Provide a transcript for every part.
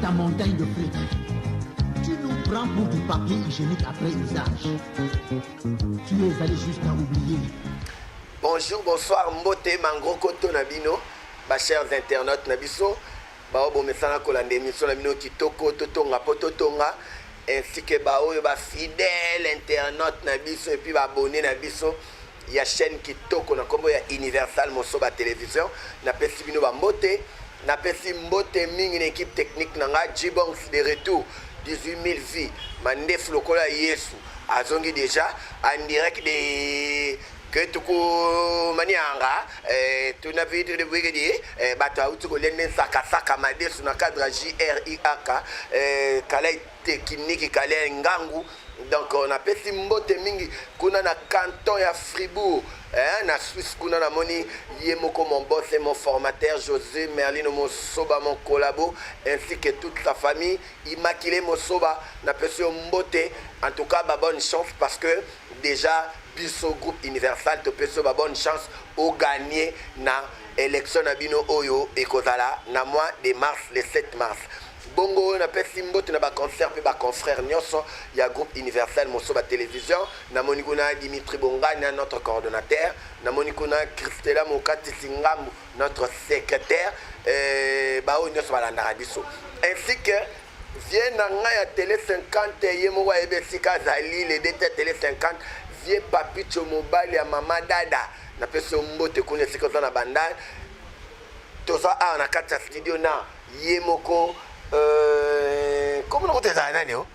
ta montagne de fric. Tu nous prends pour du papier hygiénique après usage. Tu es allé jusqu'à oublier. Bonjour, bonsoir, mbote, mangro koto nabino, ba chers internautes nabiso, ba obo mesana kolande émission nabino kitoko totonga pototonga, ainsi que ba oyo ba fidèle internaute nabiso et puis ba abonné nabiso. Il y a chaîne kitoko na kombo ya Universal Mosoba télévision, na pesi bino ba mbote, na pesi mbote mingi une équipe technique nanga Jibong de retour 18 000 vies, mandef lokola Yesu, azongi déjà en direct de que tuku manianga tuna vitre de brigadier bato autu kolende saka madesu na cadre JRIAK kala technique kala ngangu. Donc on a pesi mbote mingi kuna na canton ya Fribourg na Suisse kuna na moni yemoko mon boss et mon formateur José Merlino Mosoba mon collabo ainsi que toute sa famille Immaculée Mosoba na pesi mbote. En tout cas bah, bonne chance parce que déjà biso groupe Universal to peso ba bonne chance au gagner na élection na bino oyo ekozala na mois de mars, le 7 mars. Bongo na pesi mbote na ba concert pe ba confrère nyonso ya groupe Universal Mosoba télévision na monikuna Dimitri Bongani notre coordonnateur na monikuna Christela Mokati Singambu notre secrétaire ba oyo nyonso balanda biso ainsi que vient na ngaya télé 50 yemo wa ebesika zali le DT télé 50 vie papicho mobile ya mama dada na peso mbote kuna siko na bandai toza a na kata studio na yemoko comment on te ça nani oh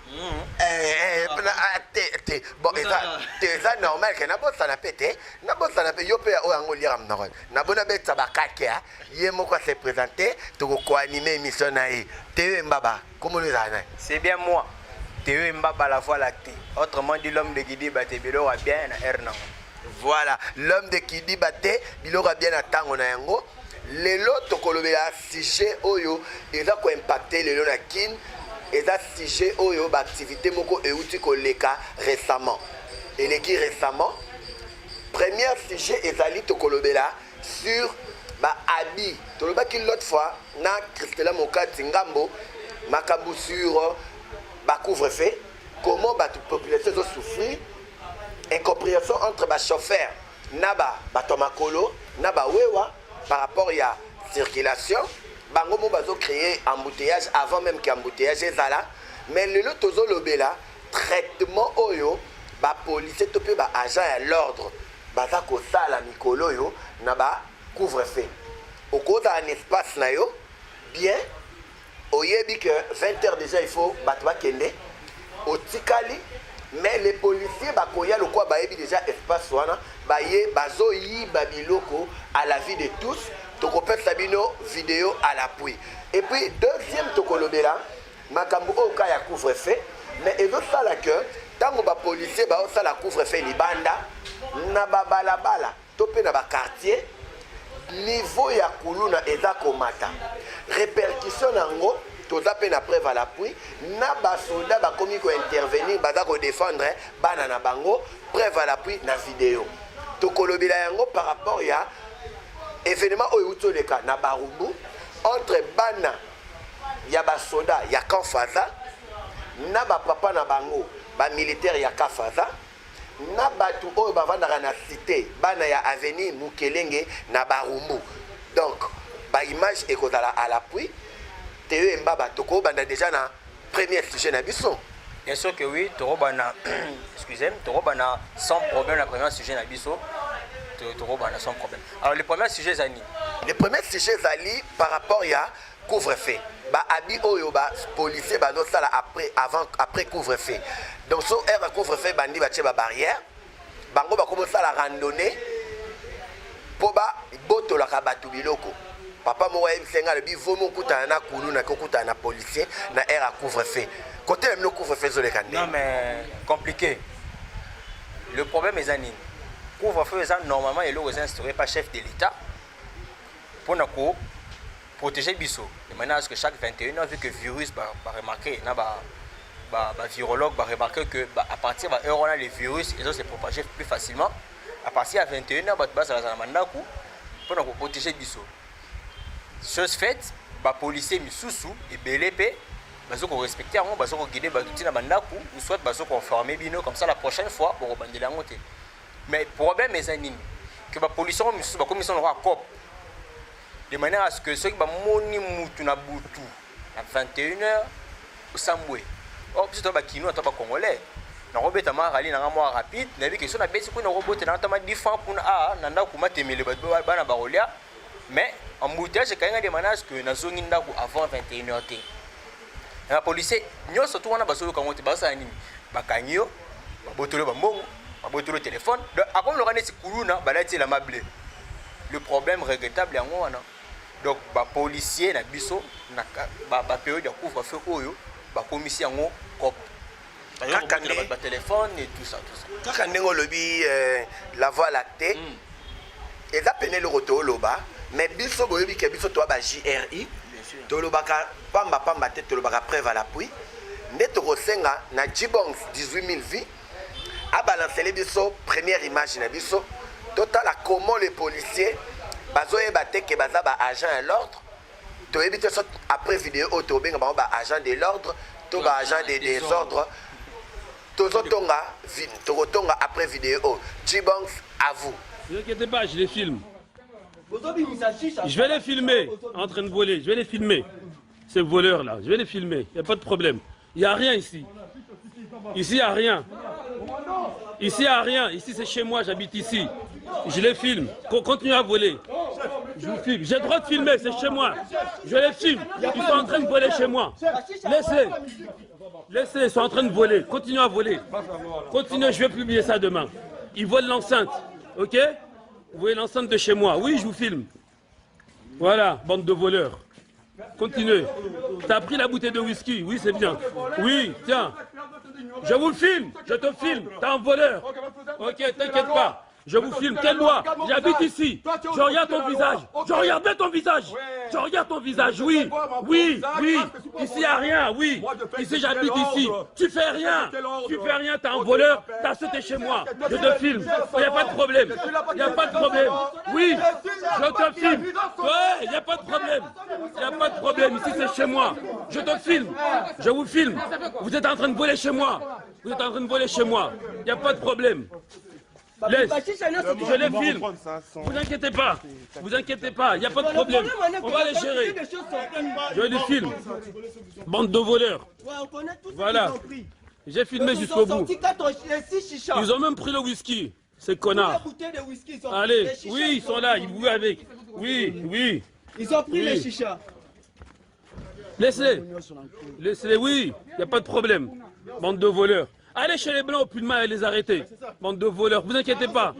bon ça normal que na bossa na pété yo pe o yango lira mnakon na bona beta bakake ya yemoko se présenter to ko animer émission na e te mbaba comment on ça nani c'est bien moi Théo Mbaba la voix lactée. Autrement dit, l'homme de Kidi Baté, Bilo a bien à Ernan. Voilà, l'homme de Kidi Baté, Bilo a bien à Tango Nayango. Les lots kolobela sujet oyo, ils ont impacté les lots nakin, ils ont sujet oyo, activité moko et outil koleka récemment. Et les qui récemment, premier sujet, ils ont dit kolobela sur ba habit. Toloba qui l'autre fois, na Christela Mokati Ngambo, makabu sur ba couvre-feu, comment la population a souffert, incompréhension entre les chauffeurs, naba batomakolo, naba wewa par rapport à la circulation, bango mo bazo créer embouteillage avant même qu'il y ait embouteillage ezala, mais le tozo lobela traitement oyo ba policier to pe ba agent à l'ordre, baza ko sala mikolo yo naba couvre-feu. Au cours d'un espace na yo bien oyebi que 20h déjà il faut batwa kende otikali mais les policiers bakoya le quoi bayebi déjà espace wana baye bazo yi babiloko à la vie de tous tokopesa sabino vidéo à l'appui et puis deuxième tokolobela makambo oka ya couvre-feu mais ezo sala que tango ba policier ba sala couvre-feu libanda na balabala to pe na ba quartier niveau ya kuluna eza komata répercussion nango toza pe na preuve à l'appui na basoda bakomi ko intervenir baza ko défendre bana na bango preuve à l'appui na vidéo tokolobela yango par rapport ya événement oyo utoleka na barumbu entre bana ya basoda ya Kanfaza na ba papa na bango ba militaire ya Kafaza na batu oyo bavandaka na cité bana ya avenir Mukelenge na barumbu donc ba image ekozala à l'appui. Théo Mbaba toko banda déjà na premier sujet na biso. Bien sûr que oui, Torobana excusez-moi, Torobana sans problème la premier sujet na biso. Torobana sans problème. Alors le premier sujet Zani. Le premier sujet Zali par rapport à couvre-feu. Ba abi oyo ba policier ba no sala après couvre-feu. Donc so air couvre-feu bandi ba ba barrière. Bango ba commencer la randonnée. Po ba boto la kabatu biloko. Papa moi senga le bivomo kutana na kulu na kokutana na policier na air couvre-feu. Côté même le couvre-feu zo le kande. Non mais compliqué. Le problème est Zani. Couvre-feu est normalement il est instauré par chef de l'État pour nous protéger biso. De manière à ce que chaque 21 ans vu que le virus va remarquer na virologue va remarquer que à partir de heure on a les virus ils ont se propager plus facilement. À partir de 21 ans va ça la mandaku pour nous protéger biso. Chose faite, les policiers misusu et BLP bazo ko respecter yango bazo ko guider bato tina bandaku ou soit bazo ko former bino comme ça la prochaine fois pour bandela yango te mais problème est nini que ba pollution misusu ba commission na cop de manière à ce que ceux qui ba moni mutu na butu à 21h au Sambwe oh plutôt ba kino to ba congolais na robeta ma rali na moi rapide na bi que so na besi ko na robote na tama different pour a na ndako matemele ba na barolia mais embouteillage quand il y a des menaces que na zongi ndako avant 21h te la police nyonso tout wana basolo kango te basa nini bakangio babotolo bambongo babotolo téléphone donc akom lokane sikuluna balati la mable le problème regrettable yango wana donc ba policier na biso na ba période ya couvre-feu oyo ba commissaire yango cop kaka ba téléphone et tout ça kaka ndengo lobi la voie lactée et ça peine le retour loba mais biso boyebi ke biso to ba JRI tolobaka pamba te tolobaka preuve à l'appui nde tokosenga na Jibongs 18 000 vies a balancer biso première image na biso totala comment les policiers bazoyeba te ke baza ba agent à l'ordre toyebi te après vidéo tobenga ba agent de l'ordre to ba agent de désordre tozotonga tokotonga après vidéo Jibongs à vous. Ne vous inquiétez pas, je les filme. Je vais les filmer en train de voler, je vais les filmer. Ces voleurs-là, je vais les filmer, il n'y a pas de problème. Il n'y a rien ici. Ici, il n'y a rien. Ici, il n'y a rien. Ici, c'est chez moi, j'habite ici. Je les filme. Continuez à voler. Je vous filme. J'ai le droit de filmer, c'est chez moi. Je les filme. Ils sont en train de voler chez moi. Laissez. Laissez, ils sont en train de voler. Continuez à voler. Continuez, je vais publier ça demain. Ils volent l'enceinte. Ok? Vous voyez l'enceinte de chez moi. Oui, je vous filme. Voilà, bande de voleurs. Continuez. T'as pris la bouteille de whisky. Oui, c'est bien. Oui, tiens. Je vous filme. Je te filme. T'es un voleur. Ok, t'inquiète pas. Je vous filme. Quelle loi? J'habite ici. Je regarde ton visage. Je regarde bien ton visage. Je regarde ton visage. Oui, oui, oui. Ici, il n'y a rien. Oui. Ici, j'habite ici. Tu fais rien. Tu fais rien. T'es un voleur. T'as sauté chez moi. Je te filme. Il n'y a pas de problème. Il n'y a pas de problème. Oui. Je te filme. Ouais, il n'y a pas de problème. Il n'y a pas de problème. Ici, c'est chez moi. Je te filme. Je vous filme. Vous êtes en train de voler chez moi. Vous êtes en train de voler chez moi. Il n'y a pas de problème. Laisse, je les filme. Vous inquiétez pas. Vous inquiétez pas, il n'y a pas de problème. On va les gérer. Je les filme. Bande de voleurs. Voilà. J'ai filmé jusqu'au bout. Ils ont même pris le whisky. Ces connards. Allez, oui, ils sont là, ils bouillent avec. Oui, oui. Ils ont pris les chichas. Laissez-les. Laissez-les, oui, il n'y a pas de problème. Bande de voleurs. Allez chez les Blancs au Pullman et les arrêter. Bande de voleurs, vous inquiétez pas.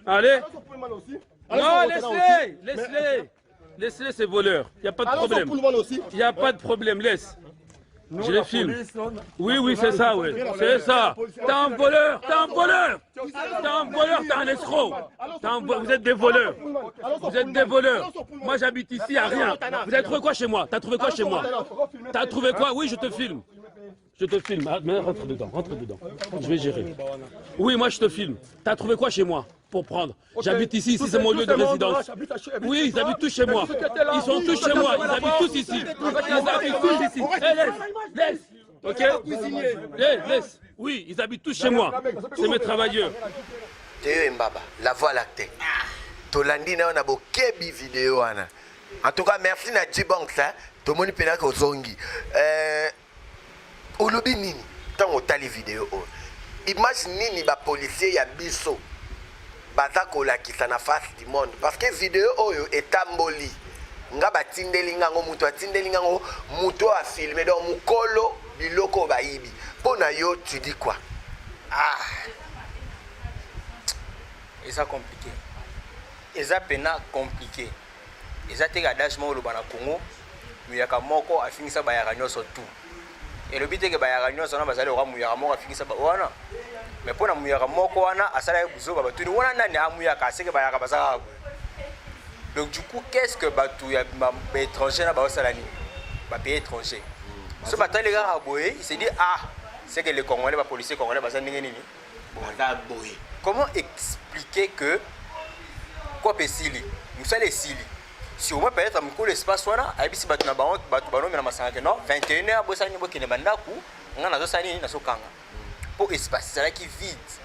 Allez. Non, laisse-les. Laisse-les. Laisse-les ces voleurs. Il n'y a pas de problème. Il n'y a pas de problème, laisse. Je les filme. Oui, oui, c'est ça, oui. C'est ça. T'es un voleur, t'es un voleur. T'es un voleur, t'es un escroc. Vous êtes des voleurs. Vous êtes des voleurs. Moi, j'habite ici, il n'y a rien. Vous avez trouvé quoi chez moi? T'as trouvé quoi chez moi? T'as trouvé quoi? Oui, je te filme. Je te filme. Ah, mais rentre dedans, rentre dedans. Je vais gérer. Oui, moi, je te filme. T'as trouvé quoi chez moi pour prendre? J'habite ici, ici c'est mon lieu de résidence. Oui, ils habitent tous chez moi. Ils sont tous chez moi, ils habitent tous ici. Ils habitent tous ici. Hey, laisse, ok? Laisse. Oui, ils habitent tous chez moi. C'est mes travailleurs. Théo Mbaba, la voie lactée. Tolandi na on bokebi vidéo ana. En tout cas, merci na Jibongs ça. Tout le monde peut ko zongi. Olobi nini tant otali vidéo. Image nini ba policier ya biso. Baza kolakisa na face du monde parce que vidéo oyo etamboli nga batindeli ngango muto atindeli ngango muto a filmé donc mukolo biloko bayibi pona yo tu dis quoi? Et ça compliqué. Et ça pena compliqué. Et ça te adagement au Lubana Congo muyaka moko afingisa bayaka nyoso tout. Et le but est que bayaka nyoso na bazali ora muyaka moko afingisa ba wana. Mais pour la muyaka moko wana asala buzo ba tu wana nani amuyaka seke bayaka bazaka. Donc du coup qu'est-ce que batu ya étranger na ba salani ba pays étranger. Ce matin les gars aboyé, il s'est dit c'est que les Congolais les policiers congolais baza ndenge nini. Comment expliquer que quoi pesili? Nous ça les sili. si au moins peut-être mukolo espace wana ayebisi bato na bango bato banomela masanga ke non 21h bosani bokende bandaku nga nazosani nasokanga po espace ezalaki vide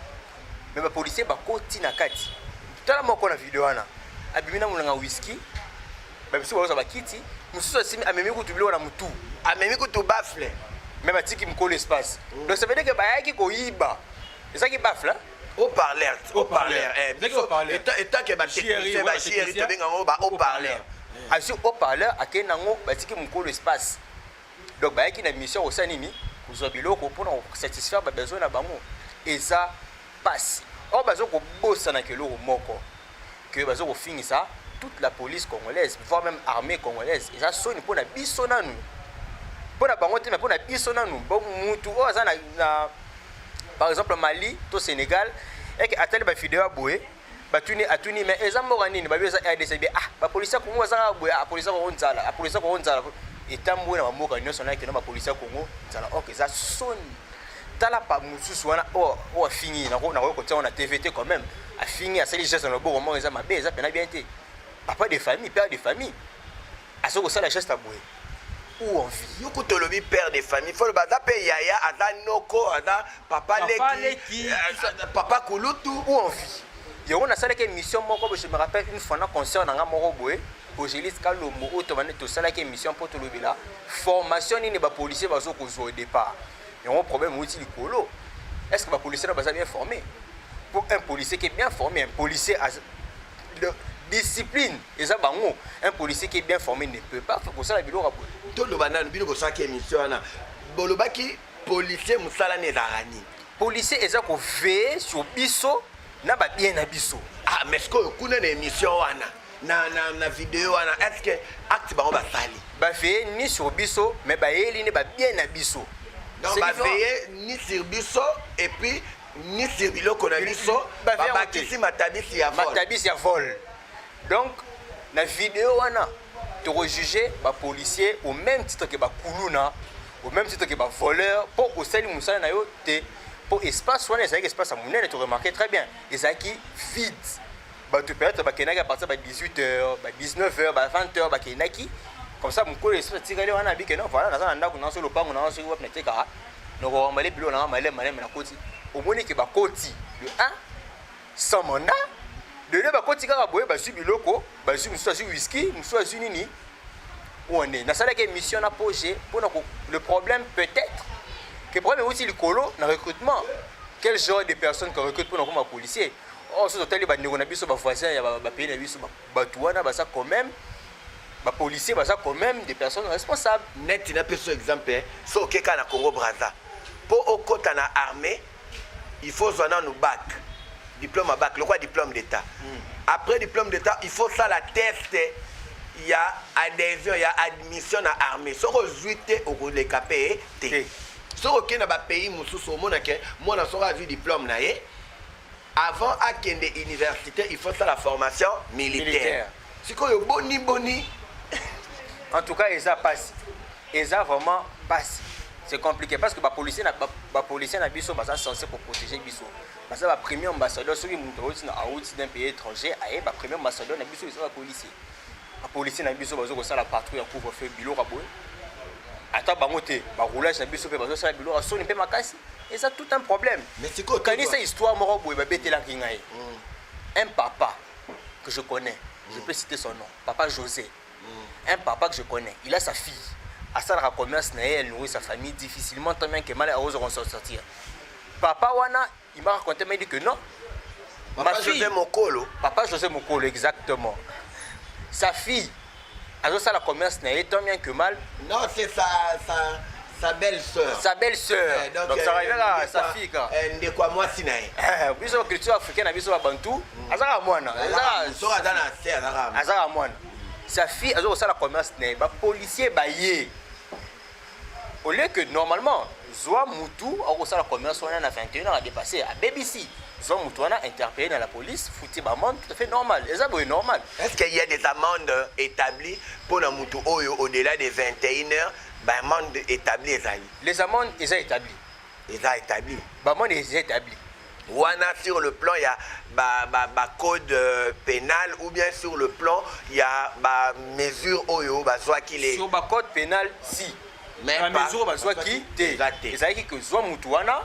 mais bapolisier bakoti na kati tala moko na video wana abimi na molanga whisky babiso baoza bakiti mosusu asimi amemi kutu biloko na mutu amemi kutu bafle mais batiki mukolo espace donc ça veut dire que bayaki koyiba ezaki bafle haut-parleur etant que Chérie, bachéri tobengango ba haut-parleur asi haut-parleur akei nango batiki mukolo espace donc bayaki na mission kosa nini kozwa biloko mpona kosatisfaire babesoin na bango eza pasi oyo baza kobosana keloko moko ke baza kofingisa toute la police congolaise voire même armée congolaise eza soni mpona biso nanu mpona bango te me mpona biso nanu bon mutu oyo aza na par exemple Mali to Sénégal eke atali bafideo ya boye atuni me eza mboka nini babi eza RDC be bapolisi Congo azaka boye apolisi Congo nzala etambo na bamboka nyonso na ekena bapolisi Congo nzala ok eza soni tala pa mosusu wana oyo afingi nakoki kotia na TVT quand même afingi asali geste na loboko moko eza mabe eza pena bien te papa de famille père de famille asoki kosala geste aboye ou en vie yoko tolobi père de famille faut le baza pe yaya aza noko aza papa leki papa kulutu ou en vie yango nasalaki émission moko je me rappelle une fois na concert nanga moko boye Ogelis Kalombo oyo tobandi tosalaki émission mpo tolobela formation nini bapolisier bazokozwa au départ yango problème outi likolo est-ce que bapolisier na baza bien formé pour un policier qui est bien formé un policier de discipline eza bango un policier qui est bien formé ne peut pas faire kosala biloko boye toloba nanu bino kosalaki émission wana bolobaki policier mosala ne ezalaka nini policier eza koveille sur biso na babien na biso mais sikoyo kuna na émission wana na vidéo wana est-ce que acte bango basali baveille ni sur biso mais bayeli ne babien na biso donc baveille ni sur biso et puis ni sur biloko na biso babakisi matabisi ya vol donc na vidéo wana tokojuge bapolisier au même titre que bakuluna au même titre que bavoleur mpo osali mosala na yo te mpo espace wana ezalaki espace ya monene toremarke très bien ezalaki vide bato peut-être bakendaki à partir ba 18h ba 19h ba 20h bakendaki comme ça mokolo espace atikali wana abike non voilà naza na ndako naso lopango na soki wapi natekaka nokoambale bilo nanga maleme nakoti omoni ke bakoti le 1 sans mandat de deux bakoti kaka boye bazwi biloko bazwi mosusu azwi whisky mosusu azwi nini one nasalaki émission na projet mpona le problème peut-être que problème outi likolo na recrutement quel genre de personnes que recrute mpona koma policier or so totali bandeko na biso bavoisin ya bapays na biso bato wana baza quand même bapolicier baza quand même des personnes responsables net na peso exemple so okeka na Congo Brazza po okota na armée il faut zwa nanu bac diplôme à bac, le quoi diplôme d'état. Après diplôme d'état, il faut ça la test. Il y a adhésion, il y a admission à l'armée. Si on a au les KPE, si on a un pays, moi, on a vu diplôme. Avant à l'université, il faut ça la formation militaire. Si on a boni. En tout cas, ils ont passé. Ils ont vraiment passé. C'est compliqué parce que les policiers na biso sont censés pour protéger biso. Parce que le premier ambassadeur, celui qui est d'un pays étranger, le premier ambassadeur na biso ils sont les policiers. Les policiers na biso bazo ko la patrouille en couvre-feu bilo raboy. Ata bangote, ba roulage na biso pe bazo sala bilo ra soni pe makasi. Et ça tout un problème. Mais c'est quoi quand cette histoire moro boy ba betela kingaye. Un papa que je connais, je peux citer son nom, papa José. Un papa que je connais, il a sa fille. À ça, la commerce, elle nourrit sa famille difficilement, tant bien que mal à ose sortir. Papa Wana, il m'a raconté, il m'a dit que non. Papa José Mokolo. Papa José Mokolo, exactement. Sa fille, à ça, la commerce, tant bien que mal. Non, c'est sa belle-sœur. Sa belle-sœur. Donc ça arrive à sa fille. De quoi moi, si naïe. Biso culture africaine, biso bantou. Azara Moana. Azara Moana. Sa fille, elle a aussi la commerce, les policiers baillés. Au lieu que normalement, Zoa Moutou a aussi la commerce, on a 21 ans à dépasser à BBC. Zoa Moutou a interpellé dans la police, foutu amende tout à fait normal. C'est normal. Est-ce qu'il y a des amendes établies pour la Moutou au-delà des 21 heures? Amendes établies. Les amendes, ils sont établies. Ils sont établies. Les amendes, ils sont établies. Wana sur le plan, il y a code pénal ou bien sur le plan, il y a mesure oyo, soit qu'il est. Sur le code pénal, si. Mais la mesure, soit qui t'es. C'est-à-dire que soit Moutouana,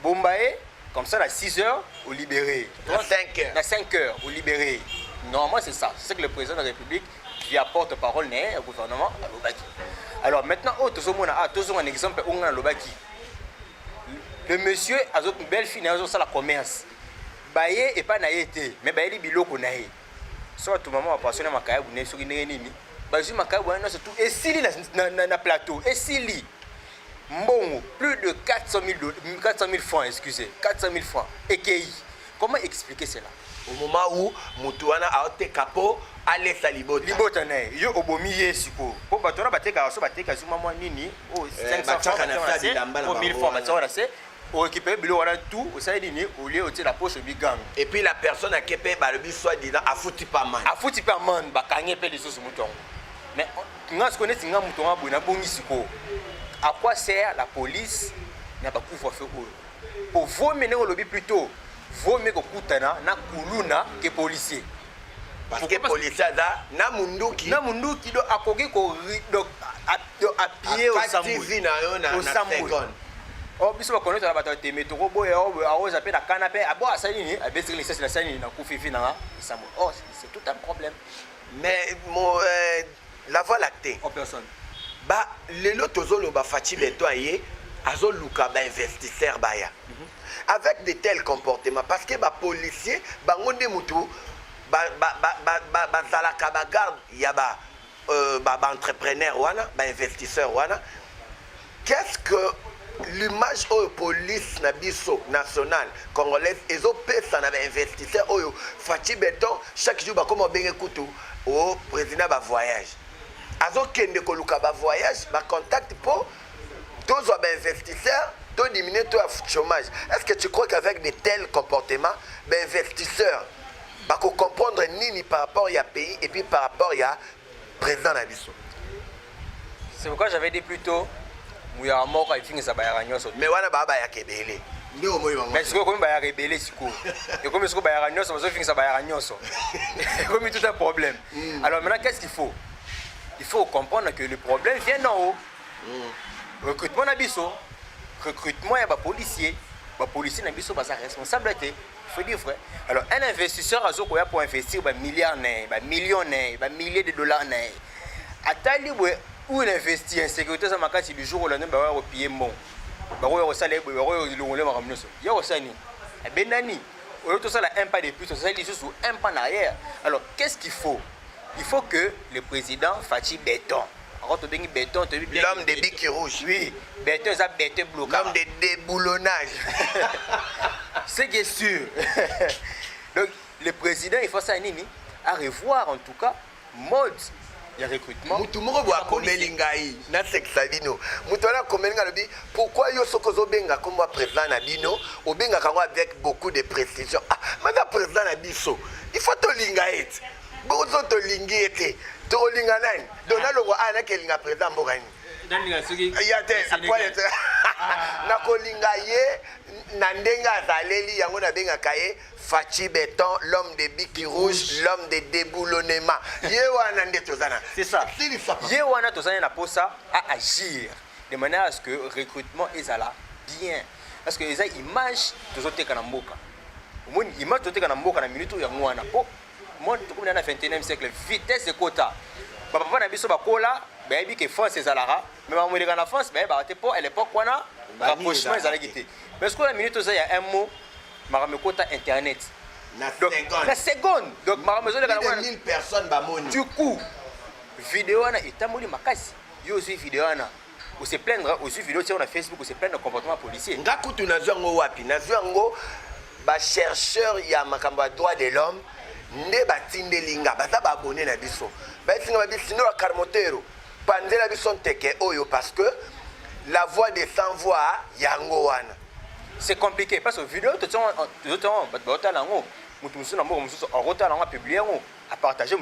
Bombaye, comme ça, à 6 heures, au libéré. À 5 heures. À 5 heures, au libéré. Normalement, c'est ça. C'est ce que le président de la République, via porte-parole, au gouvernement, à Lobaki. Alors maintenant, tout un exemple, on a Lobaki. Le monsieur a une belle fille dans la commerce. Baye et pas naïté, mais baye li biloko naï. Soit tout maman a passionné ma caille, vous n'êtes sur une ennemi. Baye ma caille, vous surtout. Et si li na plateau, et si li bon plus de 400 000 francs, excusez, 400 000 francs. Et comment expliquer cela? Au moment où Moutouana a été capot, allez sa libota. Libota naï, yo obomi yesiko. Pour batona bateka so bateka zuma moi nini? Oh 500 francs, 1000 francs, batona c'est. Au récupérer bilo wana tout au ça dit au lieu de la poche bi gang et puis la personne a kepé ba le bi soit disant a foutu pas man ba kanye pe les choses mouton mais nga se connaît singa mouton abona bongisi ko à quoi sert la police na ba couvre-feu pour vous mener au lobby plutôt vaut mieux que kutana na kuluna que policier parce que policier da na munduki do akoki ko do appuyer au sambu na seconde. Oh, biso ba connaître la bataille de métro boy on appelle la canapé à boire ça ni à baisser les c'est la scène na kufifi na ça oh c'est tout un problème mais la voie lactée en personne les lots zolo ba Fachi Beton yé azo luka ba investisseur baya avec de tels comportements parce que ba policier ba ngonde mutu ba zalaka ba garde ya ba entrepreneur wana ba investisseur wana qu'est-ce que l'image au police na biso nationale congolaise ezo pesa na investisseur oyo Fachi Beton chaque jour ba comme benga kutu au président ba voyage azo kende ko luka ba voyage ba contact pour tous ba investisseurs to diminuer to chômage. Est-ce que tu crois qu'avec de tels comportements ba investisseurs ba ko comprendre nini par rapport à pays et puis par rapport à président na biso? C'est pourquoi j'avais dit plus tôt mais wana baba ya kebele ndio moyo wangu mais siko comme ba ya rebelle siko et comme siko ba ya nyoso bazo finir ça ba ya nyoso comme tout un problème alors maintenant qu'est-ce qu'il faut comprendre que le problème vient d'en haut recrutement na biso recrutement ya ba policier na biso ba sa responsabilité il faut dire frère alors un investisseur azo ko ya pour investir ba milliardaire ba millionnaire ba milliers de dollars na atali où il investit en sécurité ça makati du jour au lendemain ba wa pied mon ba wa salaire ba wa longole ma ramnoso ya wa sani benani au tout ça la un pas de plus ça dit sous un pas en arrière alors qu'est-ce qu'il faut il faut que le président Fachi Beton l'homme des bics rouges oui Beton ça Beton bloqué l'homme des déboulonnages c'est qui est sûr donc le président il faut ça nini à revoir en tout cas mode il y a recrutement. Mutu moko bo akomeli ngai na sexa bino. Mutu na akomeli ngai lobi pourquoi yo sokozo benga comme président na bino o benga kango avec beaucoup de précision. Ah, mais président na biso, il faut to linga et. Bozo to lingi et. To linga nani? Dona longo ana ke linga président mbokani. Ndinga soki. Ya te akwa et. Na ko linga ye na ndenga azaleli yango na benga kaye Fachi Beton, l'homme des bics rouges, l'homme des déboulonnements. C'est ça. Yewana tozana na posa à agir de manière à ce que le recrutement est là bien. Parce que les images tozote kanamboka. Mon image tozote kanamboka na minute ya mwana po. Moi tout comme dans le 21e siècle vitesse de quota. Papa na biso bakola, ba yebi que France ezalara, mais ba mo na France ba te po à l'époque wana rapprochement ezalaki. Parce que la minute ça il y a un mot Maramekota internet. La seconde. Donc Maramezo de 1000 personnes bamoni. Du coup, vidéo na etamoli makasi. Yo aussi vidéo na. On se plaindre aussi vidéo sur Facebook, on se plaindre de comportement policier. Ngakutu nazango wapi? Nazango ba chercheur ya makambo ya droit de l'homme nde batinde linga baza ba abonné na biso. Ba singa ba bisino la Karmotero. Panzela biso teke oyo parce que la voix des sans voix yango wana. C'est compliqué parce que vidéo tout le temps à publier à partager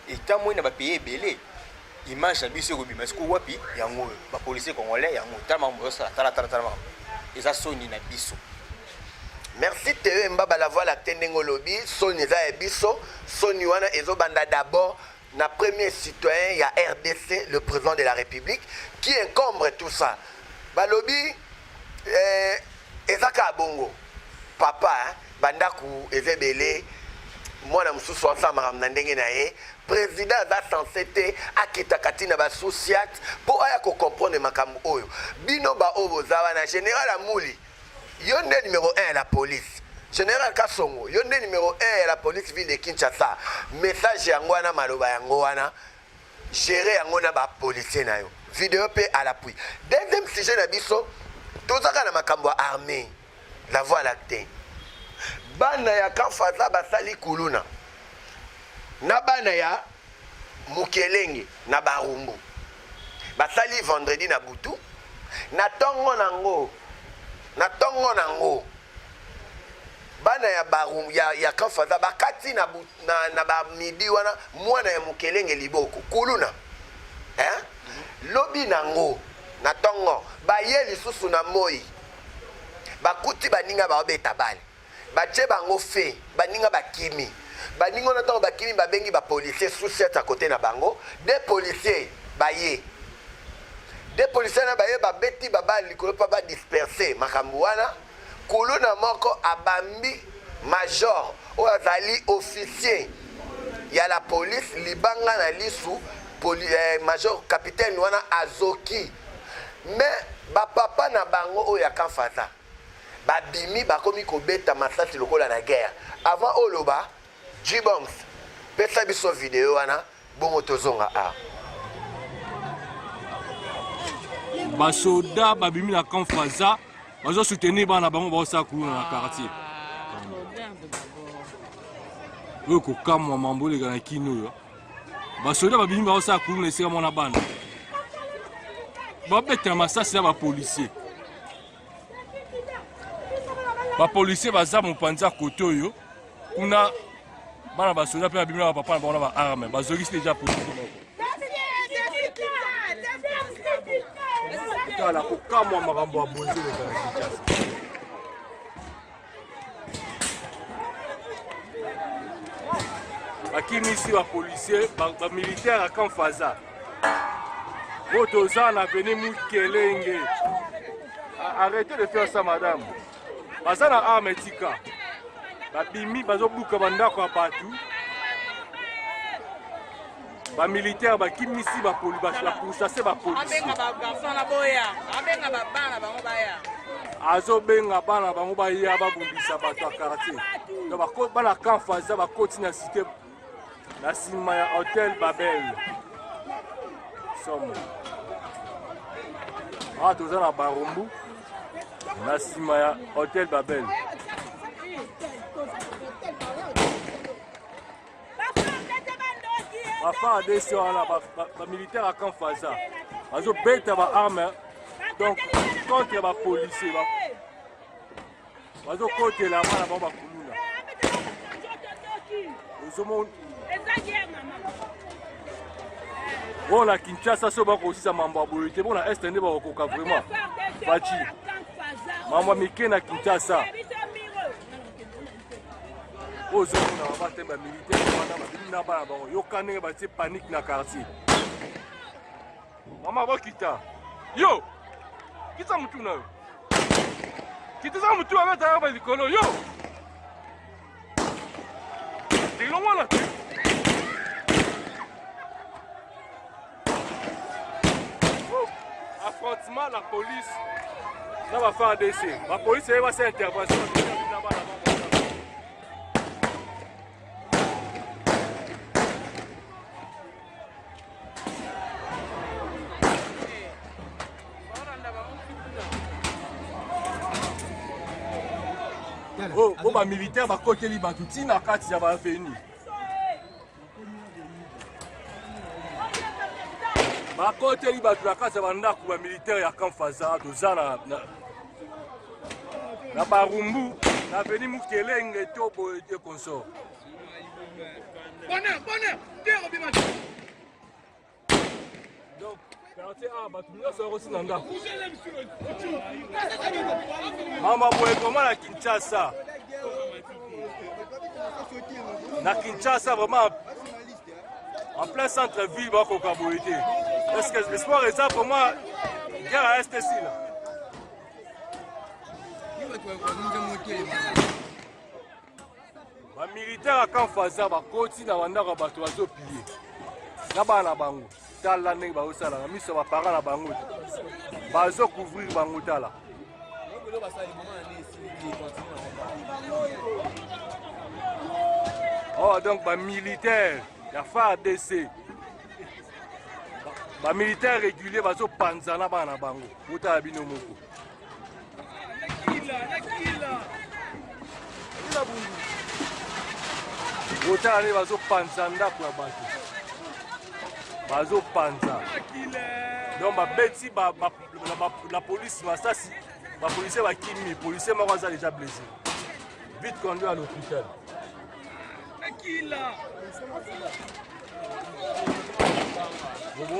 et tant moi n'a pas payé belé image à biso ko bima ko wapi yango ba policier congolais yango tellement ça tala eza soni na biso. Merci Théo Mbaba la voix la tenengo lobby soni za e biso soni wana ezobanda d'abord na premier citoyen ya RDC le président de la République qui encombre tout ça. Balobi ezaka bongo papa bandaku ezebele mwana mususu asama na ndenge na ye président da censé te akita katina ba sociat pour aya ko comprendre makambo oyo bino ba obozawa na général Amuli yonde numéro 1 à la police général Kasongo yonde numéro 1 à la police ville de Kinshasa message yango wana maloba yango wana gérer yango na ba policier na yo vidéo pe à l'appui. Deuxième sujet na biso tozaka na makambo armée la voie lactée bana ya Kanfaza basali kuluna na bana ya Mukelenge na Barumbu basali vendredi na butu na tongo nango bana ya Barumbu ya Kanfaza bakati na ba midi wana mwana ya Mukelenge liboko kuluna lobi nango na tongo baye lisusu na moi bakuti baninga baobeta bale bache bango fe baninga bakimi baninga na tongo bakimi babengi ba policier sous cette à côté na bango des policiers baye na baye babeti babali likolo pa ba disperser makambo wana kuluna moko abambi major o azali officier ya la police libanga na lisu major capitaine wana azoki mais ba papa na bango o ya Kanfaza babimi bakomi kobeta masasi lokola na guerre avant oloba G-Bombs pesa biso vidéo wana bongo tozonga a basoda babimi na Kanfaza bazo soutenir bana bango baosa kuluna na quartier ko kamwa mambole kana kino yo basoda babimi baosa kuluna esika mona bana babeta masasi ya ba policier baza mopanza kote oyo kuna bana basoda pe babimi na papa na bango na ba arme bazokisi déjà policier moko kala kokamwa makambo ya bonzele kana Kinshasa akimisi ba policier ba militaire à Kanfaza Botoza na venu Mukelenge. Arrêtez de faire ça, madame. Bazana arme tika. Babimi bazo buka bandako partout. Ba militaire ba kimisi ba poli ba pourchasser ba police. Abenga ba garçon na boya. Abenga ba bana bango baya. Azo benga bana bango baya ba bumbisa ba to quartier. Donc ba ko bana Kanfaza ba continue cité na sima ya hôtel Babel. Somo. Ah, tout ça na Barumbu. Na sima ya hôtel Babel. Ma femme des soirs là, ba militaire à Kanfaza. Azo beta ba arme. Donc contre ba policier ba. Azo côté là bana ba kuluna. Ozomo. Bon la Kinshasa so ba ko sisa mambo abolite bon na est ne ba ko ka vraiment. Fachi. Mama mike na Kinshasa. Ozomo na ba temba militaire na ba ba yo kané ba ti panique na quartier. Mama ba kita. Yo. Kita mutu na. Kita za mutu ba ta ba likolo yo. Dilo wala. Affrontement la police ça va faire des essais. La police va faire intervention. Oh, bah militaire va côté libre tout na carte ça va venir. Ba côté libre tout la carte ça va ndako ba militaire ya Kanfaza dozana na Barumbu na venir Mukelenge tobo et consort. Bonheur, bonheur, donc Mama boye comment la Kinshasa. Na Kinshasa vraiment en plein centre-ville ba ko kaboité. Est-ce que l'espoir est ça pour moi guerre à est ici là. Ba militaire à camp Faza ba koti na wanda ka bato bazo piller. Na bana bango. Tala ndenge ba osala na miso ba parents na bango. Bazo couvrir bango tala. Oh donc ba militaire ya FARDC. Ba militaire régulier bazo panzana bana bango. Utala bino moko. Utala ne bazo panzanda kwa bato. Bazo panza. Donc la police masasi, la police va kimi, la police m'a déjà blessé. Vite conduit à l'hôpital.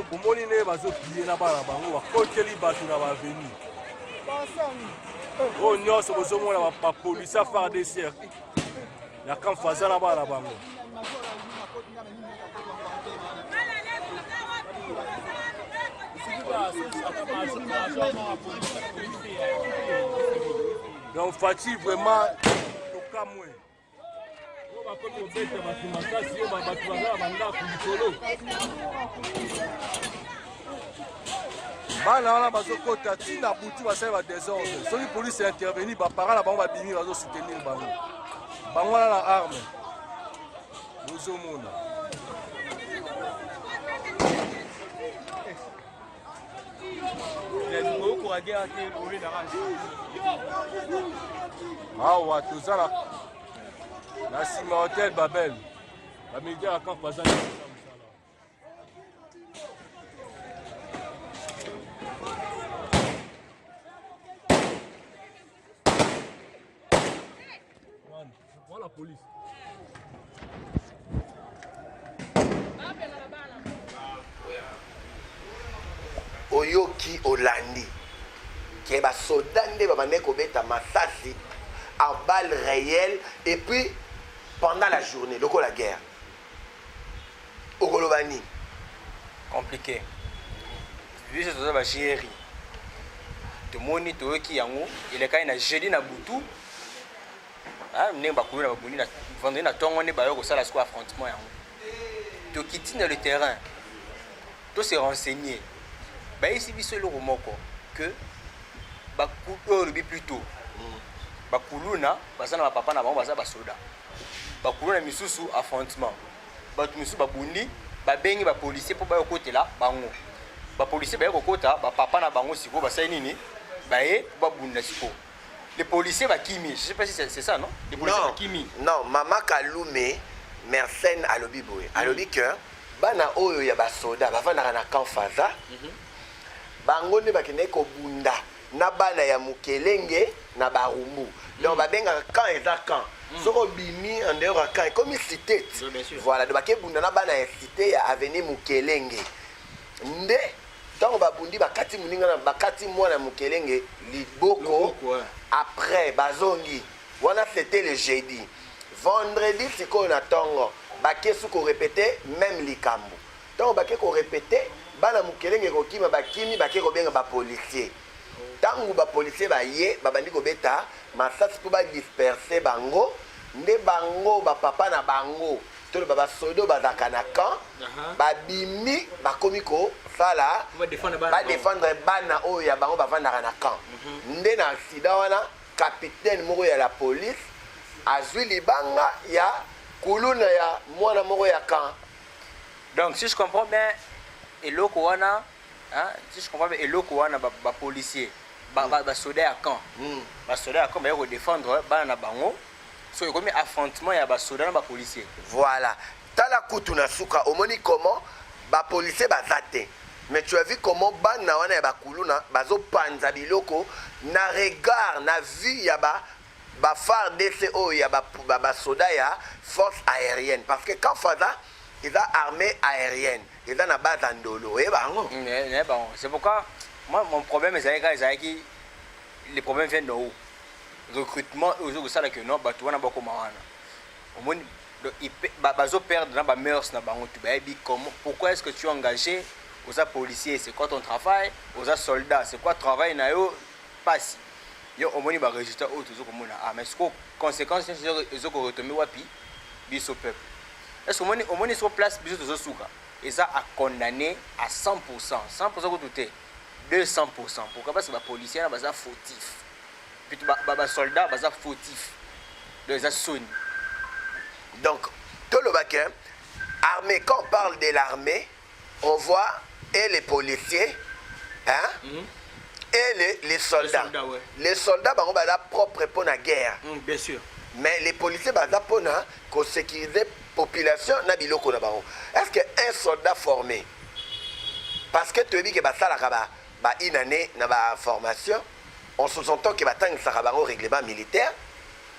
Pour ne bazo piller na bana bango, va koteli bato na ba venir. Oh non, c'est besoin la police à faire des cercles. La camp faza na bana bango. Donc fatigue vraiment au camoué. Bana wana bazokota tina butu basali ba désordre. Soki police intervenir ba parents na bango ba bimi bazo soutenir bango. Bango wana na arme. Bozomona. Awa tozala na sima hôtel Babel. La militaire à camp Bazan. Voilà la police. Oyoki Olandi qui est soldat de babane kobeta masasi en balle réelle et puis pendant la journée loko la guerre okolobani compliqué vu ce toza ba géri to moni to ki yango il est quand na jeudi na butu ah ne ba kulu na babuni na vendredi na tongo ne ba yo ko sala siko affrontement yango to kitine le terrain to se renseigner ba ici biso le romoko que ba kulu bi plutôt ba kuluna bazana ba papa na bango baza ba soda ba kuluna misusu affrontement ba misusu ba bundi ba bengi ba policier pour ba yo côté là bango ba policier ba yo kota ba papa na bango siko ba sai nini ba e ba bunda siko les policiers ba kimi je sais pas si c'est ça non les policiers ba kimi non mama Kalume Mersenne alobi boye alobi que bana oyo ya ba soda ba vanda na camp Faza bango ne bakene ko bunda na bana ya Mukelenge na Barumbu donc ba benga camp eza camp soko bimi en dehors camp comme cité voilà de baké bunda na bana ya cité ya avenue Mukelenge nde tant ba bundi bakati muninga na bakati mwana Mukelenge liboko après bazongi wana c'était le jeudi vendredi siko na tongo baké suko répéter même likambo donc baké ko répéter bana Mukelenge ko kima bakimi baké ko benga ba policier tangu ba policier ba ye babandi ko beta masasi po ba disperser bango nde bango ba papa na bango to ba sodo ba zakanakan ba bimi ba komiko sala ba défendre bana oyo ya bango ba vanda na camp nde na accident wana capitaine moko ya la police azwi libanga ya kuluna ya mwana moko ya camp. Donc si je comprends bien eloko wana hein si je comprends bien eloko wana ba policier ba soda ya camp ba soda ya camp ba yo défendre bana na bango so il y a affrontement ya ba soda na ba policier voilà tala kutu na suka omoni comment ba policier bazate mais tu as vu comment bana wana ya bakuluna bazo panza biloko na regard na vue ya ba FARDC o ya ba soda ya force aérienne parce que quand Faza ils ont armée aérienne et dans la base d'Andolo. C'est pourquoi moi, mon problème, c'est que les problèmes viennent de où? Recrutement, aux ça que non, tu vois, beaucoup au moins, ils perdent dans la mœurs, pourquoi est-ce que tu es engagé aux policiers? C'est quoi ton travail? Aux soldats, c'est quoi le travail? Passe. Au moins, il y a un résultat toujours comme ça. Mais ce que conséquences, ils ont retombé wapi, bis au peuple. Est-ce qu'au moins, ils sont place, bis au souka? Et ça a condamné à 100%. 100% que tout est. 200%. Pourquoi? Parce que les policiers sont fautifs. Puis les soldats sont fautifs. Donc, ils sont. Donc, tout le bac, armée, quand on parle de l'armée, on voit et les policiers, hein, et les soldats. Les soldats, ont leur propre pour la guerre. Bien sûr. Mais les policiers, pour sécuriser la population, est-ce qu'un soldat formé, parce que tu dis que ça une année dans la formation, on se sent que ça a un règlement militaire,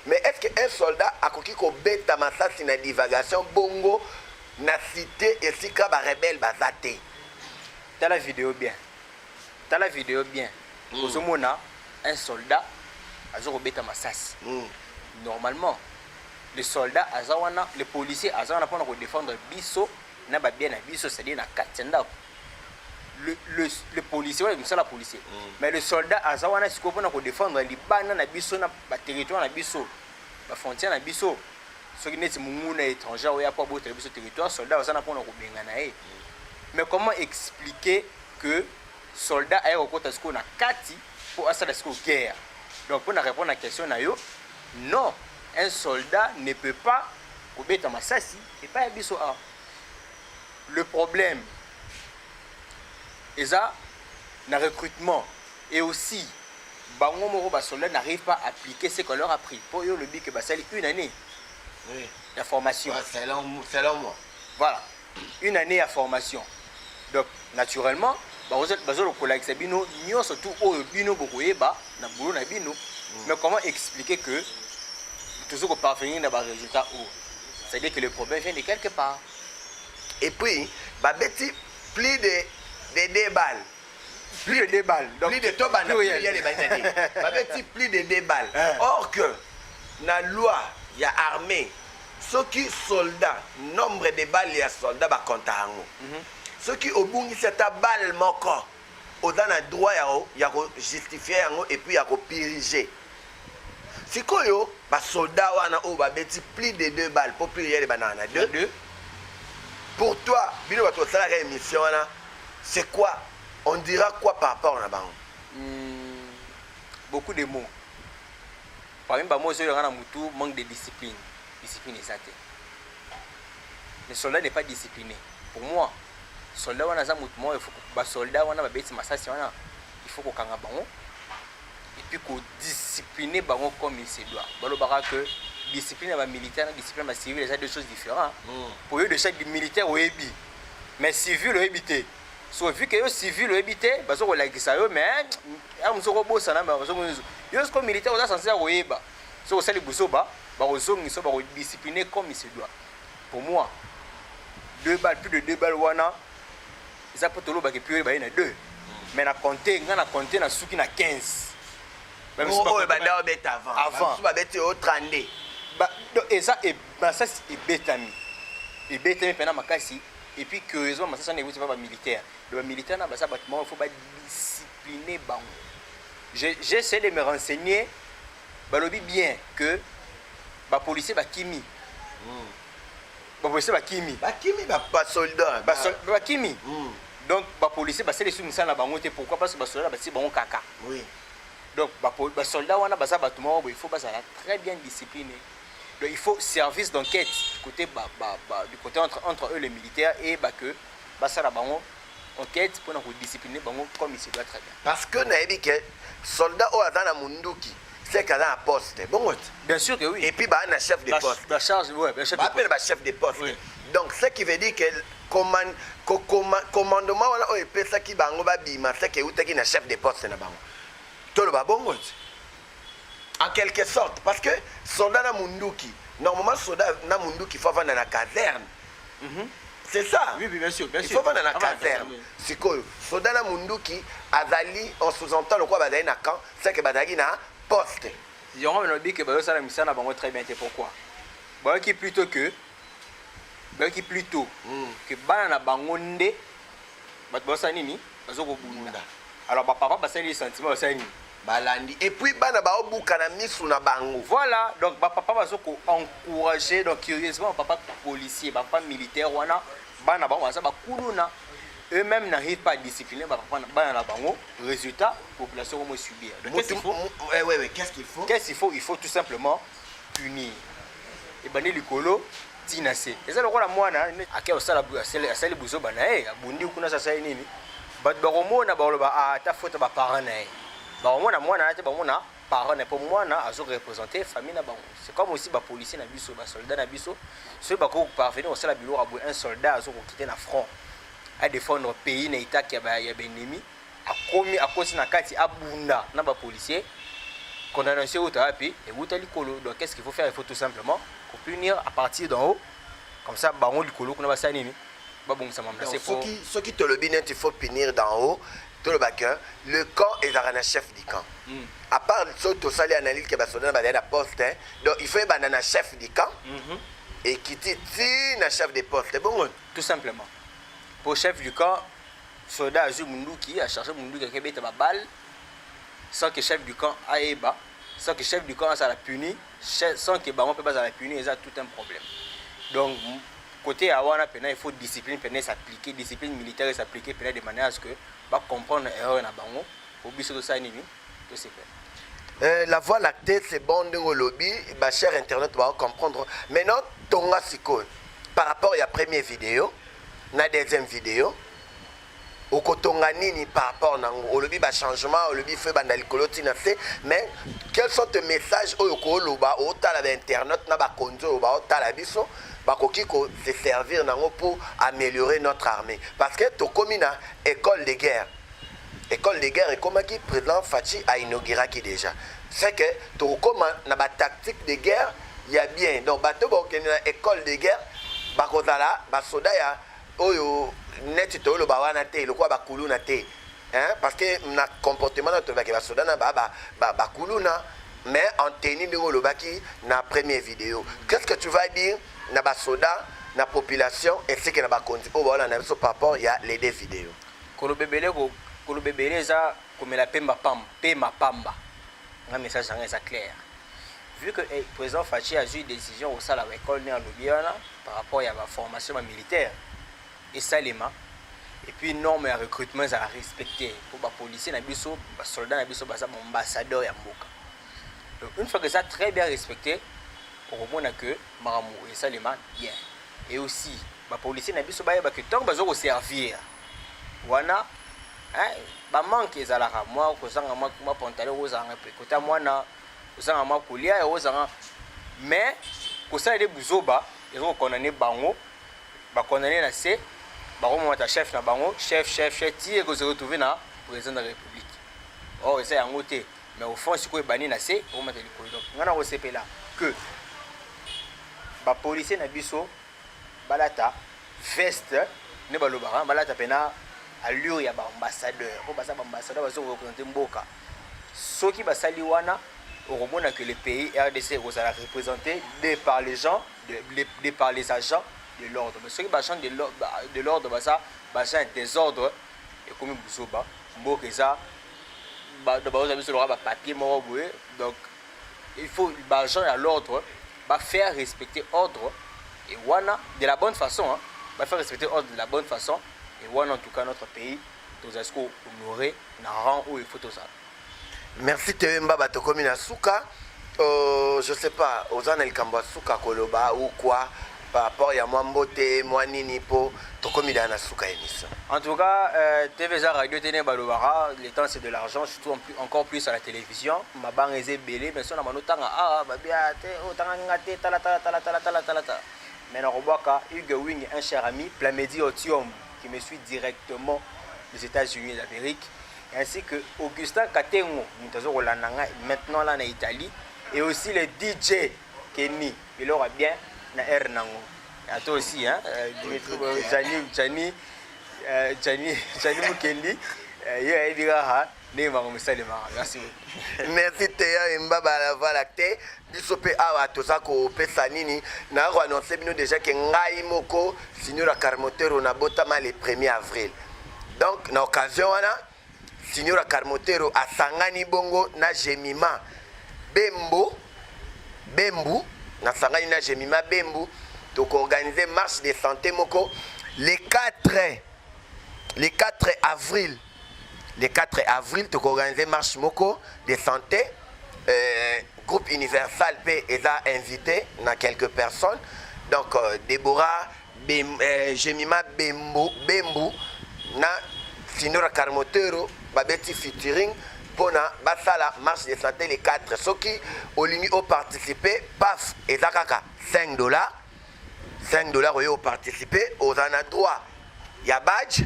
mais est-ce qu'un soldat a coquille ko beta massa si na divagation bongo na cité et si ka ba rebelle bazate? T'as la vidéo bien. Aux homona, un soldat a zo beta massas. Normalement, les soldats azawana, les policiers azawana pour défendre biso na ba bien na biso, c'est-à-dire na katenda. Le policier, ouais, c'est la policier. Mais le soldat azawana si pour défendre Liban na biso na ba territoire na biso, ba frontière na biso. Ceux qui sont munguna étranger ou ya pas beau biso territoire, soldat azana pour benga na e. Mais comment expliquer que soldat a au côté ce na kati pour asala ce guerre? Donc pour répondre à la question na yo, non, un soldat ne peut pas commettre massassi et pas biso a. Le problème et ça, le recrutement et aussi, les soldats n'arrivent pas à appliquer ce qu'on leur a appris. Pour eux, le but que c'est une année de formation. Selon moi. Voilà, une année de formation. Donc, naturellement, mais comment expliquer que toujours parvenir dans le résultat où? C'est-à-dire que le problème vient de quelque part. Et puis, plus de 2 balles. Plus de 2 balles. Donc, plus de 2 balles. Plus de 2 balles. Or que, dans la loi, il y a armée. Ceux qui soldats, nombre de balles, il y a soldats, bah, compte à ceux qui au bout, c'est ta balle, mon corps. Au dans le droit, il y a justifier et puis il y a piriger. Si quoi, bah, soldats, on a plus de 2 balles. Pour prier les bananes. 2. Pour toi, émission, c'est quoi? On dira quoi par rapport à la beaucoup de mots. Par exemple, moi, je manque de discipline. Discipline est ça. Le soldat n'est pas discipliné. Pour moi, le soldat, il faut que soldat, il faut qu'on et puis qu'on discipline comme il se doit. Que discipline militaire et discipline civile, c'est deux choses différentes. Pour eux, de chaque militaire, au ébi. Mais civil, au éviter. Soit vu que les civils, au éviter, parce qu'on l'a dit ça, mais on se repose ça. Parce que militaire, on est censé au éba. Si on sait les boussoba, ils sont disciplinés comme il se doit. Pour moi, 2 balles, plus de 2 balles, ça peut être le plus de 2. Mais on a compté, on a souki na 15. Même si on est avant. Et ça, c'est bétami. Et bétami, pendant ma casse. Et puis, curieusement, ça n'est pas militaire. Le militaire, il faut pas discipliner. J'essaie de me renseigner. Bien que les policiers sont kimi. Les policiers sont kimi. Pas soldat. Kimi. Donc, les policiers sont les sous-missions. Pourquoi? Parce que les soldats sont caca. Oui. Donc, les soldats, il faut très bien discipliner. Donc, il faut service d'enquête du côté entre eux, les militaires, et que enquête pour nous discipliner comme il se doit très bien. Parce que les soldats dans Munduki, c'est qu'il y a un poste. Bien sûr que oui. Et puis, il y a un chef de poste. La charge, oui. Chef de poste. Oui. Donc, ce qui veut dire que le commandement, c'est qu'il y a un chef de poste. Tout le monde. En quelque sorte, parce que soldat na munduki, normalement soldat na munduki faut avoir dans la caserne. C'est ça. Oui, bien sûr, bien Il sûr. faut vendre la caserne. Sikoyo. Sodana Munduki, Azali, on sous-entend le quoi Bazali na camp, c'est que Bazali na poste. Ils auront dit que Bayo Sala Missa n'a pas très bien été pourquoi. Bayo qui plutôt que Bana na Bangonde, Bayo Sanini, Bazo Bunda. Alors, papa, c'est les sentiments, c'est Balandi. Et puis, Bana Bao Boukana Misu na Bango. Voilà, donc papa va encourager, donc curieusement, papa policier, papa militaire, wana, Bana Bango, ça va Kuluna. Eux-mêmes n'arrivent pas à discipliner, Bana Bango. Résultat, la population va subir. Qu'est-ce qu'il faut? Qu'est-ce qu'il faut? Qu'est-ce qu'il faut? Il faut tout simplement punir. Et Bani Likolo, Tinasé. Et ça, le rôle à moi, à quel stade à Sali Bouzo Banae, à Bundi ou Kuna Sassai, Baromo na Baloba, à ta faute à parents. Baromo na moi, na parents, pour moi, na à représenter famille na Bango. C'est comme aussi les policiers na biso, les soldats na biso. Ceux qui parvenir au Sala Bilo, un soldat à quitter la front, à défendre notre pays, na État qui a un ennemi, à cause na Kati, à Bunda, na ba policier, condamnation au Tarapi, et où Likolo. Donc qu'est-ce qu'il faut faire? Il faut tout simplement punir à partir d'en haut, comme ça, Bango Likolo, qu'on a pas ennemi. Ceux qui te le binent, il faut punir d'en haut. Le camp est un chef du camp. À part ce que tu as analysé que tu as la poste, donc il faut un chef du camp et qui dit un chef de poste. Bon, tout simplement. Pour chef du camp, soldat Azou Mundu qui a cherché Mundu qui a été ma balle, sans que chef du camp aille bas, sans que chef du camp ça la punit, sans que Baron peut pas la punir, il y a tout un problème. Donc, côté Awana, il faut discipline s'appliquer, discipline militaire s'appliquer de manière à ce que va comprendre l'erreur dans Bango, pour que ça tout se fait. La voie lactée, c'est bon de lobby, cher internet va comprendre. Maintenant, Tonga Siko, par rapport à la première vidéo, la deuxième vidéo, au Kotonga Nini par rapport au lobby, changement, au lobby fait bandalikolo tinase, mais quels sont tes messages au Koloba, au Tala internet, na ba konzo, au Tala biso, se servir pour améliorer notre armée. Parce que tu as une école de guerre. École de guerre, et comme le président Fachi a inauguré déjà. C'est que tu as une tactique de guerre, il y a bien. Donc, tu as une école de guerre, tu as un soldat, net le bawana te le quoi bakuluna te parce que na comportement notre ba soda na ba kuluna mais en tenue de le baki na première vidéo. Qu'est-ce que tu vas dire na ba soda na population et ce que na ba konzi au voilà na so rapport il y a les deux vidéos ko le bebele za comme la pemba pamba un message ça clair vu que le président Fachi a eu une décision au sein de l'école en Lubiana par rapport à la formation militaire et Salema et puis normes et recrutement à respecter pour les policiers, les soldats, les ambassadeurs et donc une fois que ça très bien respecté on remonte que Maramou et Salema bien et aussi les policiers les que tant que vous servir wana hein manque ezalaka moi kozanga moi pantalon ozanga pe kota mwana ozanga moi kolia ozanga mais kosala de buzoba ils condamné bango ba condamné na C baromo ta chef na bango chef ti et que se retrouver na président de la République oh ça yango te mais au fond siko bani na C on m'a dit donc ngana ko sepela que ba policier na biso balata veste ne balobara balata pena allure ya ba ambassadeur pour basa ba ambassadeur bazo représenter mboka soki basali wana on remonte que le pays RDC vous allez représenter par les gens par les agents de l'ordre. Mais ceux qui bachent de l'ordre, ça un désordre. Et comme Bouzoba, Mbokeza, papier, donc il faut bachant à l'ordre, faire respecter l'ordre et wana de la bonne façon, faire respecter l'ordre de la bonne façon et wana en tout cas notre pays, nous avons honoré, na rang où il faut tout ça. Merci Temba Batokomi na Souka. Je sais pas, Ozana El Kamba Souka Koloba ou quoi. Par rapport à moi mbote moi nini po tokomi dana suka émission. En tout cas TVza radio tene balobara le temps c'est de l'argent surtout encore plus à la télévision ma banque est belé mais son na manotanga ba bia te o tanga ngate tala mais na robaka Hugo Wing un cher ami Plamedi Otium qui me suit directement des États-Unis d'Amérique ainsi que Augustin Katengo mutazo rolananga maintenant là en Italie et aussi le DJ Kenny il aura bien na R nango À toi aussi, hein. Gianni Mukendi. Merci. Merci Théa Mbaba la valacté. Biso pe awa toza ko pesa nini na ko annoncer bino déjà que ngai moko Signora Carmotero na botama le 1er avril. Donc na occasion wana Signora Carmotero asangani bongo na Jemima Bembu na sangani na Jemima Bembu to organiser marche de santé moko le 4 avril. Le 4 avril, tu as organisé marche moko de santé. Groupe Universal P est invité dans quelques personnes. Donc, Déborah, Jemima Bembu, na Signora Carmotero, Babeti featuring pour la marche de santé les 4. Ceux qui ont participé, paf, et zakaka, $5. $5 ont participé, aux en a droit. Il y a badge.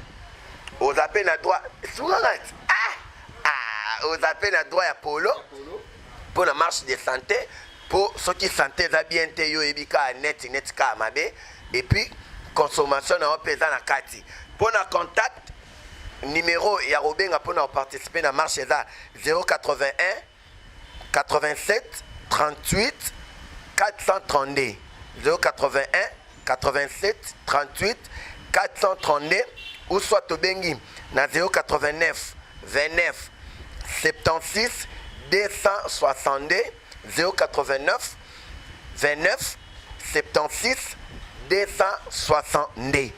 Aux appels à droit, aux appels à droit à Polo pour la marche de santé, pour ceux qui santé bien teyo ebika net kamabe et puis consommation na pesa na kati. Pour na contact numéro ya Robenga pour na participer na marche za 081 87 38 432 081 87 38 432 ou soit Tobengi na 089 29 76 262 089 29 76 262.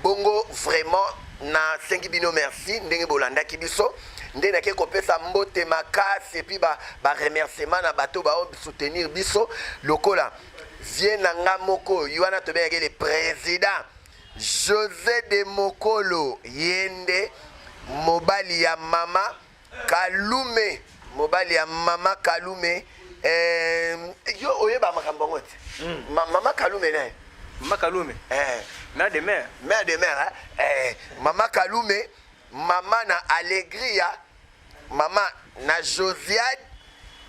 Bongo vraiment na sengi bino merci ndenge bolanda kibiso ndenge na ke kopesa mbote makasi et puis ba remerciement na bato ba soutenir biso lokola vient na ngamoko yuana Tobengi le président José de Mokolo Yende mobali ya mama Kalume yo oyeba makambo ngote mama Kalume na Mama Kalume mère de mère mama Kalume mama na Alegria mama na Josiane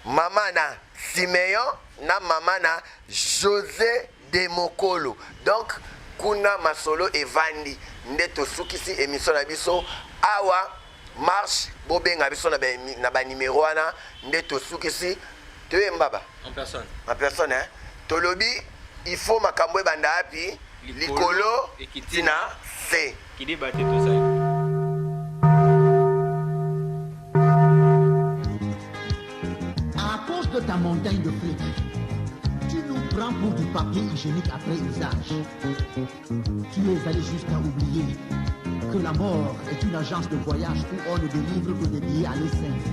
mama na Simeon na mama na José de Mokolo. Donc kuna masolo evandi ndeto sukisi émission na biso awa marche bobenga biso na ba numéro wana ndeto sukisi te mbaba en personne hein tolobi il faut makambo ebanda api likolo tina C qui battre tout ça. À cause de ta montagne de fric, tu nous prends pour du papier hygiénique après usage. Tu es allé jusqu'à oublier que la mort est une agence de voyage où on ne délivre que des billets à l'essence.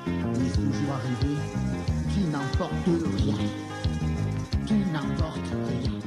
Mais ce jour arrivé, tu n'emportes rien. Tu n'emportes rien.